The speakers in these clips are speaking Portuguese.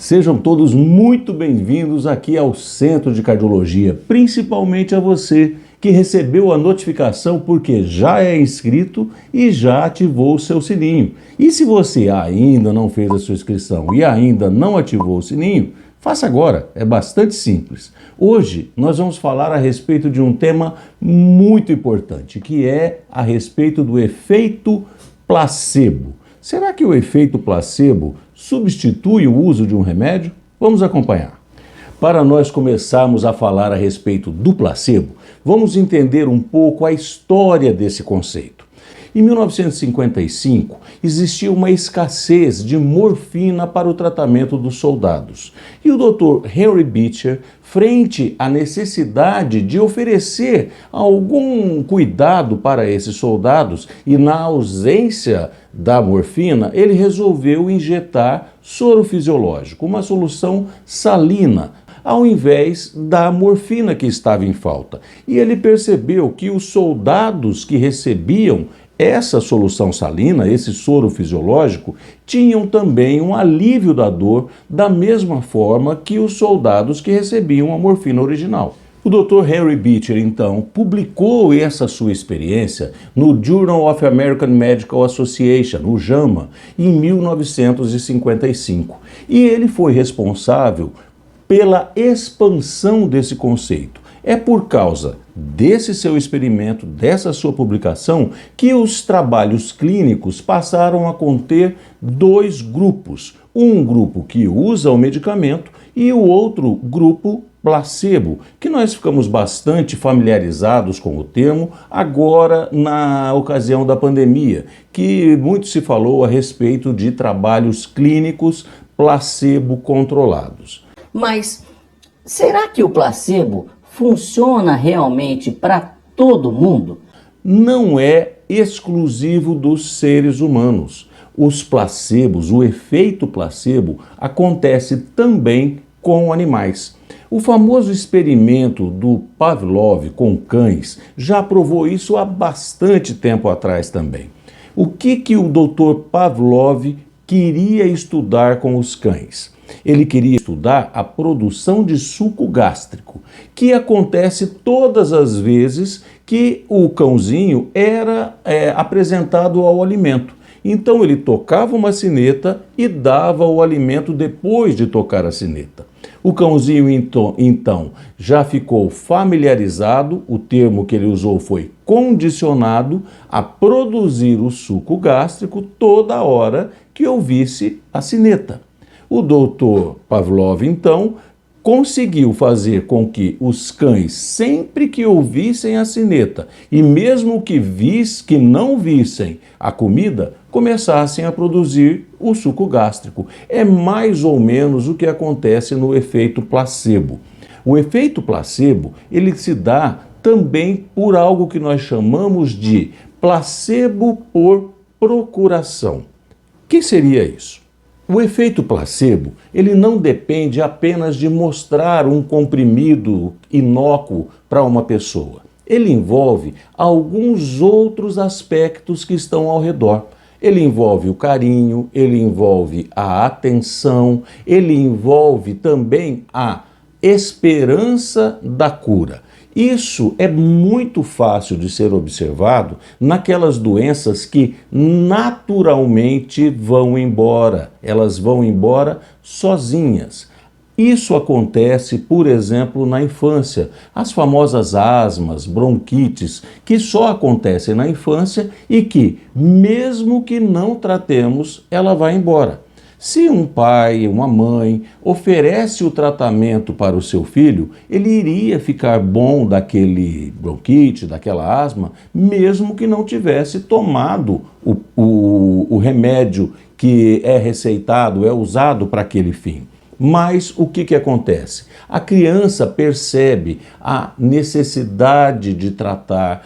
Sejam todos muito bem-vindos aqui ao Centro de Cardiologia, principalmente a você que recebeu a notificação porque já é inscrito e já ativou o seu sininho. E se você ainda não fez a sua inscrição e ainda não ativou o sininho, faça agora, é bastante simples. Hoje nós vamos falar a respeito de um tema muito importante, que é a respeito do efeito placebo. Será que o efeito placebo substitui o uso de um remédio? Vamos acompanhar. Para nós começarmos a falar a respeito do placebo, vamos entender um pouco a história desse conceito. Em 1955, existia uma escassez de morfina para o tratamento dos soldados. E o Dr. Henry Beecher, frente à necessidade de oferecer algum cuidado para esses soldados e na ausência da morfina, ele resolveu injetar soro fisiológico, uma solução salina, ao invés da morfina que estava em falta. E ele percebeu que os soldados que recebiam essa solução salina, esse soro fisiológico, tinham também um alívio da dor da mesma forma que os soldados que recebiam a morfina original. O Dr. Henry Beecher, então, publicou essa sua experiência no Journal of American Medical Association, o JAMA, em 1955. E ele foi responsável pela expansão desse conceito. É por causa desse seu experimento, dessa sua publicação, que os trabalhos clínicos passaram a conter dois grupos. Um grupo que usa o medicamento e o outro grupo placebo, que nós ficamos bastante familiarizados com o termo agora na ocasião da pandemia, que muito se falou a respeito de trabalhos clínicos placebo controlados. Mas será que o placebo funciona realmente para todo mundo? Não é exclusivo dos seres humanos. Os placebos, o efeito placebo, acontece também com animais. O famoso experimento do Pavlov com cães já provou isso há bastante tempo atrás também. O que o Dr. Pavlov queria estudar com os cães? Ele queria estudar a produção de suco gástrico, que acontece todas as vezes que o cãozinho era apresentado ao alimento. Então ele tocava uma sineta e dava o alimento depois de tocar a sineta. O cãozinho então já ficou familiarizado, o termo que ele usou foi condicionado a produzir o suco gástrico toda hora que ouvisse a sineta. O Dr. Pavlov, então, conseguiu fazer com que os cães, sempre que ouvissem a sineta, e mesmo que não vissem a comida, começassem a produzir o suco gástrico. É mais ou menos o que acontece no efeito placebo. O efeito placebo, ele se dá também por algo que nós chamamos de placebo por procuração. O que seria isso? O efeito placebo, ele não depende apenas de mostrar um comprimido inócuo para uma pessoa. Ele envolve alguns outros aspectos que estão ao redor. Ele envolve o carinho, ele envolve a atenção, ele envolve também a esperança da cura. Isso é muito fácil de ser observado naquelas doenças que naturalmente vão embora. Elas vão embora sozinhas. Isso acontece, por exemplo, na infância. As famosas asmas, bronquites, que só acontecem na infância e que, mesmo que não tratemos, ela vai embora. Se um pai, uma mãe, oferece o tratamento para o seu filho, ele iria ficar bom daquele bronquite, daquela asma, mesmo que não tivesse tomado o remédio que é receitado, é usado para aquele fim. Mas o que acontece? A criança percebe a necessidade de tratar,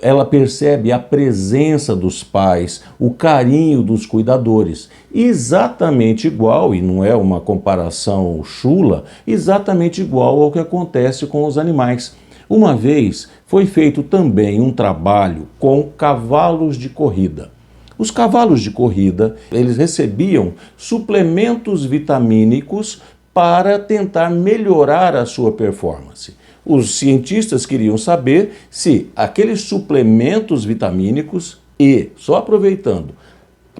ela percebe a presença dos pais, o carinho dos cuidadores. Exatamente igual, e não é uma comparação chula, exatamente igual ao que acontece com os animais. Uma vez foi feito também um trabalho com cavalos de corrida. Os cavalos de corrida, eles recebiam suplementos vitamínicos para tentar melhorar a sua performance. Os cientistas queriam saber se aqueles suplementos vitamínicos só aproveitando,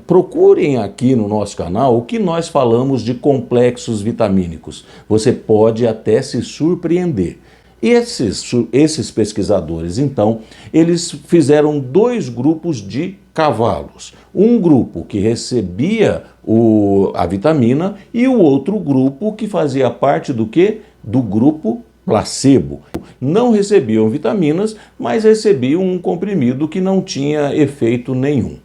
procurem aqui no nosso canal o que nós falamos de complexos vitamínicos. Você pode até se surpreender. Esses pesquisadores, então, eles fizeram 2 grupos de cavalos. Um grupo que recebia a vitamina e o outro grupo que fazia parte do quê? Do grupo placebo. Não recebiam vitaminas, mas recebiam um comprimido que não tinha efeito nenhum.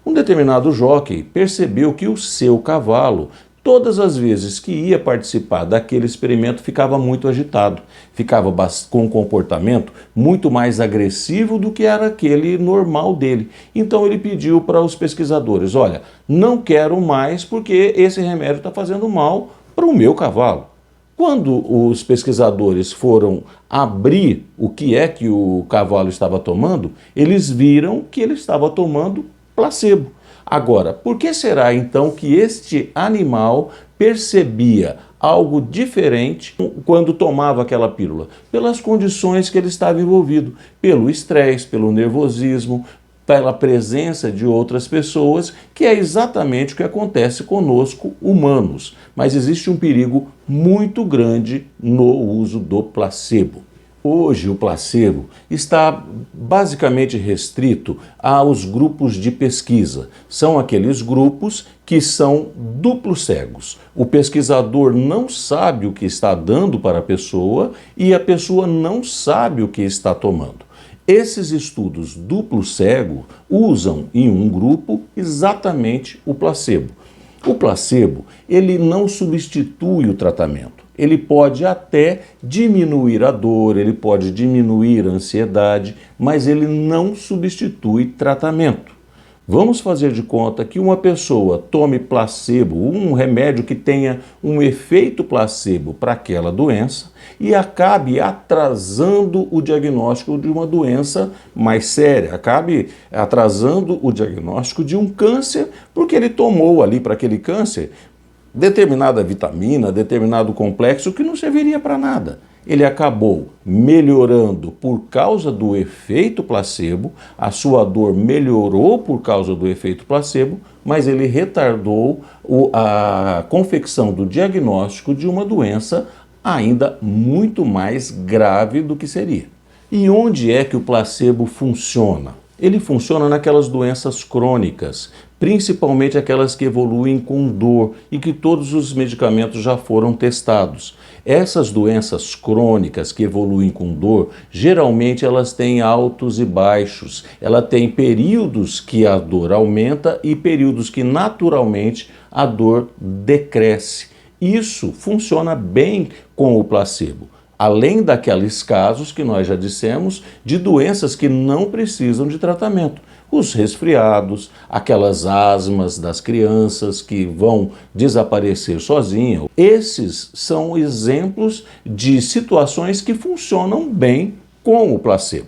Um determinado jockey percebeu que o seu cavalo, todas as vezes que ia participar daquele experimento, ficava muito agitado, ficava com um comportamento muito mais agressivo do que era aquele normal dele. Então ele pediu para os pesquisadores, olha, não quero mais porque esse remédio está fazendo mal para o meu cavalo. Quando os pesquisadores foram abrir o que é que o cavalo estava tomando, eles viram que ele estava tomando placebo. Agora, por que será então que este animal percebia algo diferente quando tomava aquela pílula? Pelas condições que ele estava envolvido, pelo estresse, pelo nervosismo, pela presença de outras pessoas, que é exatamente o que acontece conosco humanos. Mas existe um perigo muito grande no uso do placebo. Hoje o placebo está basicamente restrito aos grupos de pesquisa. São aqueles grupos que são duplos cegos. O pesquisador não sabe o que está dando para a pessoa e a pessoa não sabe o que está tomando. Esses estudos duplo cego usam em um grupo exatamente o placebo. O placebo, ele não substitui o tratamento. Ele pode até diminuir a dor, ele pode diminuir a ansiedade, mas ele não substitui tratamento. Vamos fazer de conta que uma pessoa tome placebo, um remédio que tenha um efeito placebo para aquela doença e acabe atrasando o diagnóstico de uma doença mais séria, acabe atrasando o diagnóstico de um câncer, porque ele tomou ali para aquele câncer determinada vitamina, determinado complexo que não serviria para nada. Ele acabou melhorando por causa do efeito placebo, a sua dor melhorou por causa do efeito placebo, mas ele retardou a confecção do diagnóstico de uma doença ainda muito mais grave do que seria. E onde é que o placebo funciona? Ele funciona naquelas doenças crônicas, principalmente aquelas que evoluem com dor e que todos os medicamentos já foram testados. Essas doenças crônicas que evoluem com dor, geralmente elas têm altos e baixos. Ela tem períodos que a dor aumenta e períodos que naturalmente a dor decresce. Isso funciona bem com o placebo. Além daqueles casos que nós já dissemos de doenças que não precisam de tratamento. Os resfriados, aquelas asmas das crianças que vão desaparecer sozinhas. Esses são exemplos de situações que funcionam bem com o placebo.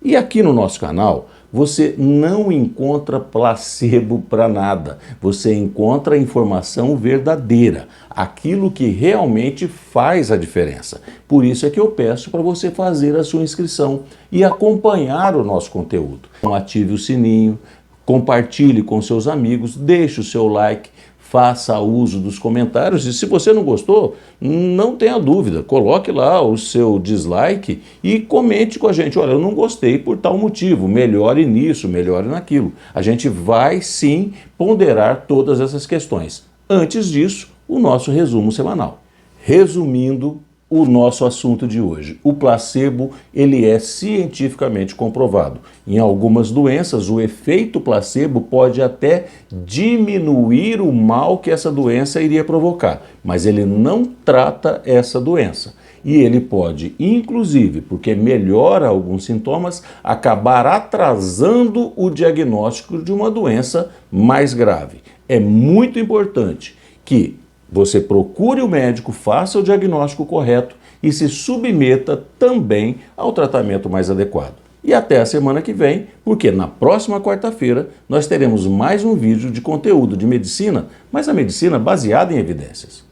E aqui no nosso canal, você não encontra placebo para nada. Você encontra informação verdadeira, aquilo que realmente faz a diferença. Por isso é que eu peço para você fazer a sua inscrição e acompanhar o nosso conteúdo. Então, ative o sininho, compartilhe com seus amigos, deixe o seu like, faça uso dos comentários e se você não gostou, não tenha dúvida, coloque lá o seu dislike e comente com a gente, olha, eu não gostei por tal motivo, melhore nisso, melhore naquilo. A gente vai sim ponderar todas essas questões. Antes disso, o nosso resumo semanal. Resumindo o nosso assunto de hoje, o placebo, ele é cientificamente comprovado. Em algumas doenças, o efeito placebo pode até diminuir o mal que essa doença iria provocar, mas ele não trata essa doença. E ele pode, inclusive, porque melhora alguns sintomas, acabar atrasando o diagnóstico de uma doença mais grave. É muito importante que você procure o médico, faça o diagnóstico correto e se submeta também ao tratamento mais adequado. E até a semana que vem, porque na próxima quarta-feira nós teremos mais um vídeo de conteúdo de medicina, mas a medicina baseada em evidências.